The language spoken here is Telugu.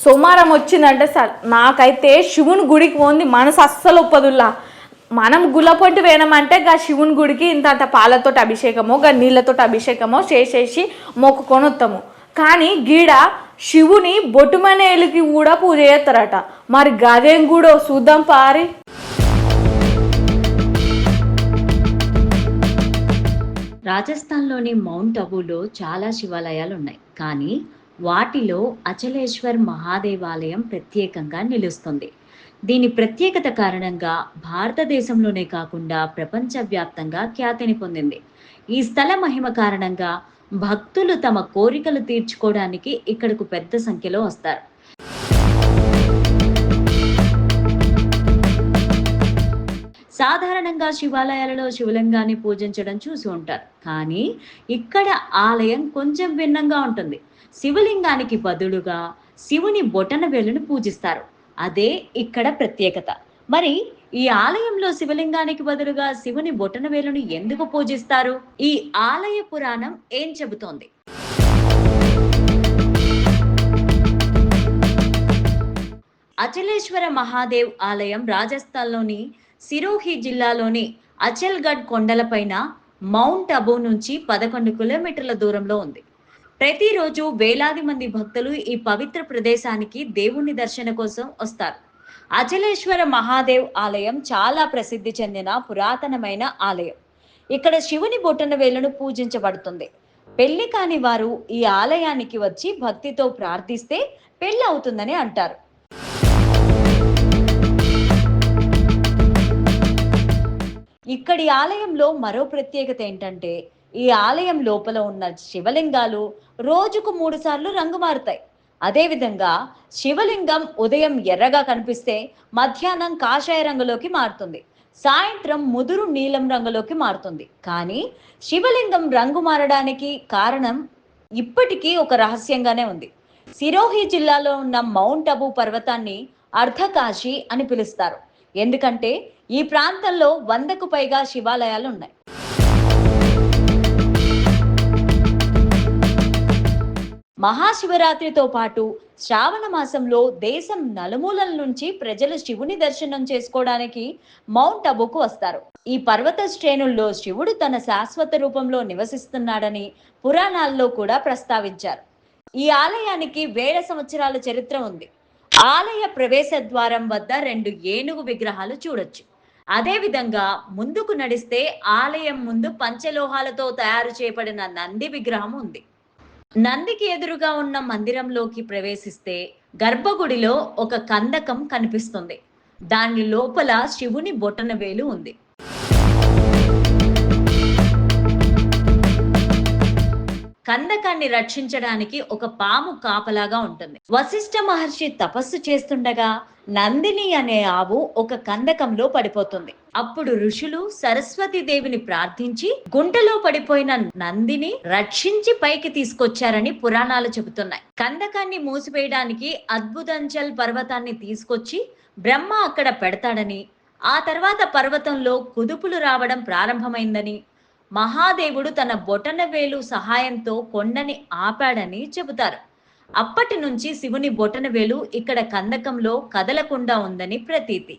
సోమవారం వచ్చిందంటే సార్ నాకైతే శివుని గుడికి పోంది మనసు అస్సలు ఒప్పదుల్లా. మనం గుల్లపొంటి వేయమంటే గా శివుని గుడికి ఇంత పాలతోటి అభిషేకమో గా నీళ్ళతోటి అభిషేకమో చేసేసి మొక్కుకొని వస్తాము. కానీ గీడ శివుని బొట్టుమనేలికి కూడా పూజ చేస్తారట. మరి గదేం కూడా చూద్దాం పారి. రాజస్థాన్లోని మౌంట్ అబూలో చాలా శివాలయాలు ఉన్నాయి, కానీ వాటిలో అచలేశ్వర్ మహాదేవాలయం ప్రత్యేకంగా నిలుస్తుంది. దీని ప్రత్యేకత కారణంగా భారతదేశంలోనే కాకుండా ప్రపంచవ్యాప్తంగా ఖ్యాతిని పొందింది. ఈ స్థల మహిమ కారణంగా భక్తులు తమ కోరికలు తీర్చుకోవడానికి ఇక్కడకు పెద్ద సంఖ్యలో వస్తారు. సాధారణంగా శివాలయాలలో శివలింగాన్ని పూజించడం చూసి ఉంటారు, కానీ ఇక్కడ ఆలయం కొంచెం భిన్నంగా ఉంటుంది. శివలింగానికి బదులుగా శివుని బొటనవేలును పూజిస్తారు. అదే ఇక్కడ ప్రత్యేకత. మరి ఈ ఆలయంలో శివలింగానికి బదులుగా శివుని బొటనవేలును ఎందుకు పూజిస్తారు? ఈ ఆలయ పురాణం ఏం చెబుతోంది? అచలేశ్వర మహాదేవ్ ఆలయం రాజస్థాన్లోని సిరోహి జిల్లాలోని అచల్గఢ్ కొండలపైన మౌంట్ అబూ నుంచి 11 కిలోమీటర్ల దూరంలో ఉంది. ప్రతిరోజు వేలాది మంది భక్తులు ఈ పవిత్ర ప్రదేశానికి దేవుని దర్శన కోసం వస్తారు. అచలేశ్వర మహాదేవ్ ఆలయం చాలా ప్రసిద్ధి చెందిన పురాతనమైన ఆలయం. ఇక్కడ శివుని బొటనవేలును పూజించబడుతుంది. పెళ్లి కాని వారు ఈ ఆలయానికి వచ్చి భక్తితో ప్రార్థిస్తే పెళ్లి అవుతుందని అంటారు. ఇక్కడి ఆలయంలో మరో ప్రత్యేకత ఏంటంటే, ఈ ఆలయం లోపల ఉన్న శివలింగాలు రోజుకు 3 సార్లు రంగు మారుతాయి. అదేవిధంగా శివలింగం ఉదయం ఎర్రగా కనిపిస్తే మధ్యాహ్నం కాషాయ రంగులోకి మారుతుంది, సాయంత్రం ముదురు నీలం రంగులోకి మారుతుంది. కానీ శివలింగం రంగు మారడానికి కారణం ఇప్పటికీ ఒక రహస్యంగానే ఉంది. సిరోహి జిల్లాలో ఉన్న మౌంట్ అబూ పర్వతాన్ని అర్ధకాశి అని పిలుస్తారు, ఎందుకంటే ఈ ప్రాంతంలో 100కు పైగా శివాలయాలు ఉన్నాయి. మహాశివరాత్రితో పాటు శ్రావణ మాసంలో దేశం నలుమూలల నుంచి ప్రజలు శివుని దర్శనం చేసుకోవడానికి మౌంట్ అబూకు వస్తారు. ఈ పర్వత శ్రేణుల్లో శివుడు తన శాశ్వత రూపంలో నివసిస్తున్నాడని పురాణాల్లో కూడా ప్రస్తావించారు. ఈ ఆలయానికి వేల సంవత్సరాల చరిత్ర ఉంది. ఆలయ ప్రవేశ ద్వారం వద్ద 2 ఏనుగు విగ్రహాలు చూడొచ్చు. అదేవిధంగా ముందుకు నడిస్తే ఆలయం ముందు పంచలోహాలతో తయారు చేయబడిన నంది విగ్రహం ఉంది. నందికి ఎదురుగా ఉన్న మందిరంలోకి ప్రవేశిస్తే గర్భగుడిలో ఒక కందకం కనిపిస్తుంది. దాని లోపల శివుని బొటనవేలు ఉంది. కందకాన్ని రక్షించడానికి ఒక పాము కాపలాగా ఉంటుంది. వశిష్ఠ మహర్షి తపస్సు చేస్తుండగా నందిని అనే ఆవు ఒక కందకంలో పడిపోతుంది. అప్పుడు ఋషులు సరస్వతి దేవిని ప్రార్థించి గుంటలో పడిపోయిన నందిని రక్షించి పైకి తీసుకొచ్చారని పురాణాలు చెబుతున్నాయి. కందకాన్ని మూసివేయడానికి అద్భుతంచల్ పర్వతాన్ని తీసుకొచ్చి బ్రహ్మ అక్కడ పెడతాడని, ఆ తర్వాత పర్వతంలో కుదుపులు రావడం ప్రారంభమైందని, మహాదేవుడు తన బొటనవేలు సహాయంతో కొండని ఆపాడని చెబుతారు. అప్పటి నుంచి శివుని బొటనవేలు ఇక్కడ కందకంలో కదలకుండా ఉందని ప్రతీతి.